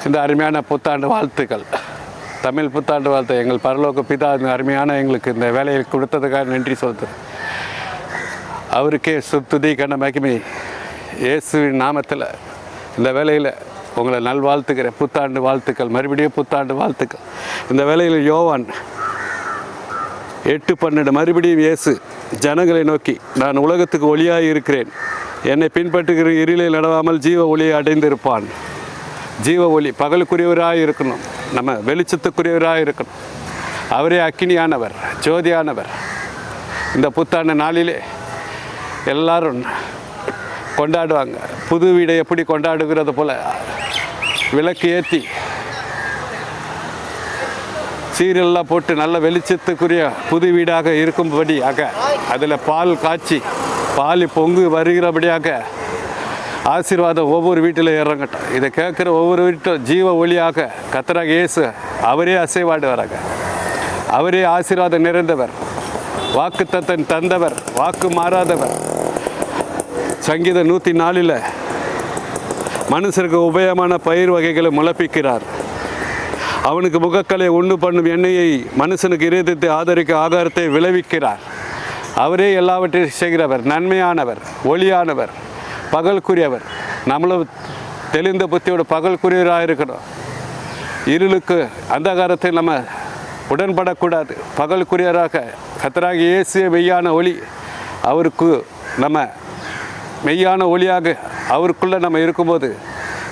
இந்த அருமையான புத்தாண்டு வாழ்த்துக்கள், தமிழ் புத்தாண்டு வாழ்த்து. எங்கள் பரலோக பிதா இந்த அருமையான எங்களுக்கு இந்த வேலையை கொடுத்ததுக்காக நன்றி சொல்கிறேன். அவருக்கே துதி கன மகிமை. இயேசுவின் நாமத்தில் இந்த வேலையில் உங்களை நல்வாழ்த்துக்கிறேன். புத்தாண்டு வாழ்த்துக்கள், மறுபடியும் புத்தாண்டு வாழ்த்துக்கள். இந்த வேலையில் யோவான் 8:12 மறுபடியும் இயேசு ஜனங்களை நோக்கி, நான் உலகத்துக்கு ஒளியாக இருக்கிறேன், என்னை பின்பற்றுகிற இருளில் நடவாமல் ஜீவ ஒளியை அடைந்திருப்பான். ஜீவ ஒளி பகலுக்குரியவராக இருக்கணும், நம்ம வெளிச்சத்துக்குரியவராக இருக்கணும். அவரே அக்கினியானவர், ஜோதியானவர். இந்த புத்தாண்டு நாளிலே எல்லாரும் கொண்டாடுவாங்க. புது வீடை எப்படி கொண்டாடுகிறது போல் விளக்கு ஏற்றி சீரெல்லாம் போட்டு நல்ல வெளிச்சத்துக்குரிய புது வீடாக இருக்கும்படியாக அதில் பால் காய்ச்சி பால் பொங்கு வருகிறபடியாக ஆசீர்வாதம் ஒவ்வொரு வீட்டில் இறங்கட்டும். இதை கேட்குற ஒவ்வொரு வீட்டிலும் ஜீவ ஒளியாக கர்த்தராக இயேசு அவரே அசைவாடுவாராக. அவரே ஆசீர்வாதம் நிறைந்தவர், வாக்குத்தத்தம் தந்தவர், வாக்கு மாறாதவர். சங்கீதம் 104 மனுஷருக்கு உபயமான பயிர் வகைகளை முளைப்பிக்கிறார். அவனுக்கு முகக்கலை உண்டு பண்ணும் எண்ணெயை, மனுஷனுக்கு இதயத்தை ஆதரிக்க ஆகாரத்தை விளைவிக்கிறார். அவரே எல்லாவற்றையும் செய்கிறவர், நன்மையானவர், ஒளியானவர், பகலுக்குரியவர். நம்மளும் தெளிந்த புத்தியோட பகலுக்குரியவராக இருக்கணும். இருளுக்கு அந்தகாரத்தை நம்ம உடன்படக்கூடாது. பகலுக்குரியவராக கர்த்தராக இயேசு மெய்யான ஒளி. அவருக்கு நம்ம மெய்யான ஒளியாக அவருக்குள்ளே நம்ம இருக்கும்போது,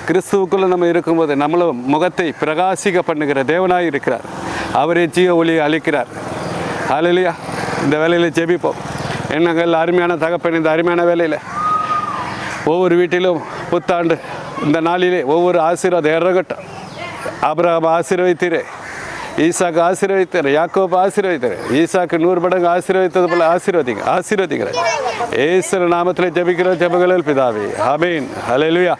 கிறிஸ்துவுக்குள்ளே நம்ம இருக்கும்போது நம்மளும் முகத்தை பிரகாசிக்க பண்ணுகிற தேவனாக இருக்கிறார். அவரே ஜீவ ஒளியை அளிக்கிறார். ஹல்லேலூயா. இந்த வேலையில் ஜெபிப்போம். எண்ணங்கள் அருமையான தகப்பன், இந்த அருமையான வேலையில் ஒவ்வொரு வீட்டிலும் புத்தாண்டு இந்த நாளிலே ஒவ்வொரு ஆசீர்வாதம் இறங்கட்டும். ஆபிரகாம் ஆசீர்வதித்தீரே, ஈசாக்கு ஆசீர்வதித்தார், யாக்கோபு ஆசீர்வதித்தார், ஈசாக்கு 100 மடங்கு ஆசீர்வதித்தது போல ஆசீர்வதிக்கிறேன். இயேசு நாமத்தில் ஜெபிக்கிற ஜெபங்களில் பிதாவே, ஆமென். ஹல்லேலூயா.